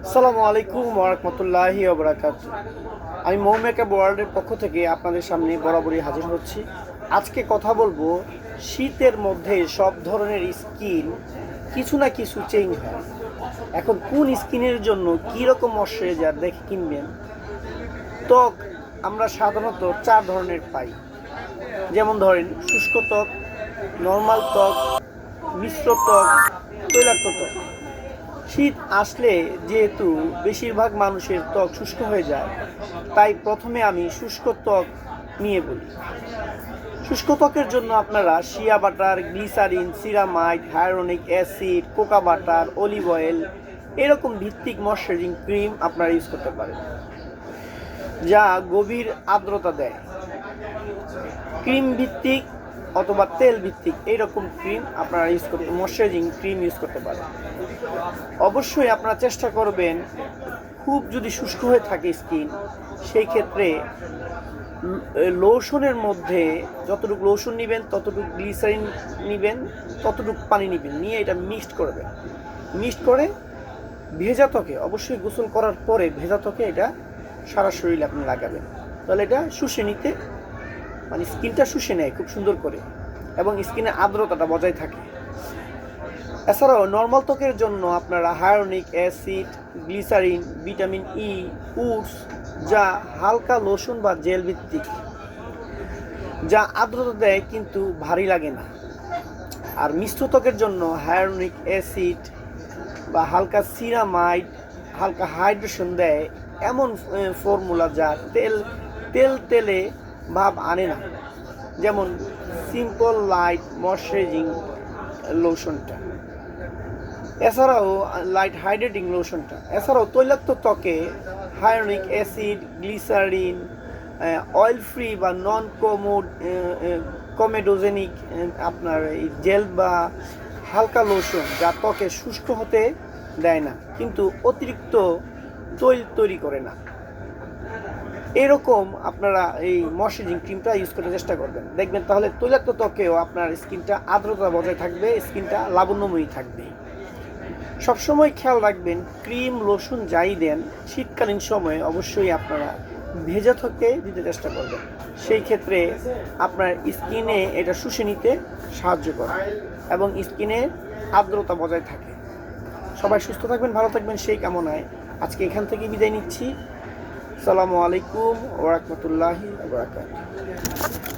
আসসালামু আলাইকুম ওয়া রাহমাতুল্লাহি ওয়া বারাকাতুহু। আমি মোমেকআপ ওয়ার্ল্ডের পক্ষ থেকে আপনাদের সামনে বরাবরই হাজির হচ্ছি। আজকে কথা বলবো শীতের মধ্যে সব ধরনের স্কিন কিছু না কিছু চেঞ্জ হয়। এখন কোন স্কিনের জন্য কী রকম ময়শ্চারাইজার দেখে কিনবেন। ত্বক আমরা সাধারণত 4 ধরনের পাই, যেমন ধরেন শুষ্ক ত্বক, নর্মাল ত্বক, মিশ্র ত্বক, তৈলাক্ত ত্বক। শীত আসলে যেহেতু বেশিরভাগ মানুষের ত্বক শুষ্ক হয়ে যায়, তাই প্রথমে আমি শুষ্ক ত্বক নিয়ে বলি। শুষ্ক ত্বকের জন্য আপনারা shea butter, glycerin, ceramide, hyaluronic acid, cocoa butter, olive oil এরকম ভিত্তিক ময়শ্চারাইজিং ক্রিম আপনারা ইউজ করতে পারেন, যা গভীর আর্দ্রতা দেয়। ক্রিম ভিত্তিক অথবা তেল ভিত্তিক এইরকম ক্রিম আপনারা ইউজ করতে ময়শ্চারাইজিং ক্রিম ইউজ করতে পারেন। অবশ্যই আপনারা চেষ্টা করবেন, খুব যদি শুষ্ক হয়ে থাকে স্কিন, সেই ক্ষেত্রে লোশনের মধ্যে যতটুকু লোশন নেবেন, ততটুকু গ্লিসারিন নেবেন, ততটুকু পানি নেবেন, নিয়ে এটা মিক্সড করবেন। মিক্সড করে ভেজা ত্বকে, অবশ্যই গোসল করার পরে ভেজা ত্বকে এটা সারা শরীরে আপনি লাগাবেন। তাহলে এটা শুষে নিতে, মানে স্কিনটা শুষে নেয় খুব সুন্দর করে, এবং স্কিনের আর্দ্রতাটা বজায় থাকে। এছাড়াও নর্মাল ত্বকের জন্য আপনারা hyaluronic acid, glycerin, vitamin E, উডস, যা হালকা লোশন বা জেল ভিত্তিক, যা আর্দ্রতা দেয় কিন্তু ভারী লাগে না। আর মিশ্র ত্বকের জন্য হায়ালুরোনিক অ্যাসিড বা হালকা সিরামাইড, হালকা হাইড্রেশন দেয় এমন ফর্মুলা যা তেলে ভাব আনে না, যেমন সিম্পল লাইট ময়শ্চারাইজিং লোশনটা, এছাড়াও লাইট হাইড্রেটিং লোশনটা। এছাড়াও তৈলাক্ত ত্বকে hyaluronic acid, glycerin, oil free বা নন কমেডোজেনিক আপনার এই জেল বা হালকা লোশন, যা ত্বকে শুষ্ক হতে দেয় না কিন্তু অতিরিক্ত তৈল তৈরি করে না, এরকম আপনারা এই ময়শ্চারাইজিং ক্রিমটা ইউজ করতে চেষ্টা করবেন। দেখবেন তাহলে তৈলাক্ত ত্বকেও আপনার স্কিনটা আর্দ্রতা বজায় থাকবে, স্কিনটা লাবণ্যময়ী থাকবে। সবসময় খেয়াল রাখবেন, ক্রিম লোশন যাই দেন শীতকালীন সময়ে অবশ্যই আপনারা ভেজা ত্বকে দিতে চেষ্টা করবেন। সেই ক্ষেত্রে আপনার স্কিনে এটা শুষে নিতে সাহায্য করে এবং স্কিনে আর্দ্রতা বজায় থাকে। সবাই সুস্থ থাকবেন, ভালো থাকবেন সেই কামনায় আজকে এখান থেকে বিদায় নিচ্ছি। আসসালামু আলাইকুম ওয়া রাহমাতুল্লাহি ওয়া বারাকাতুহু।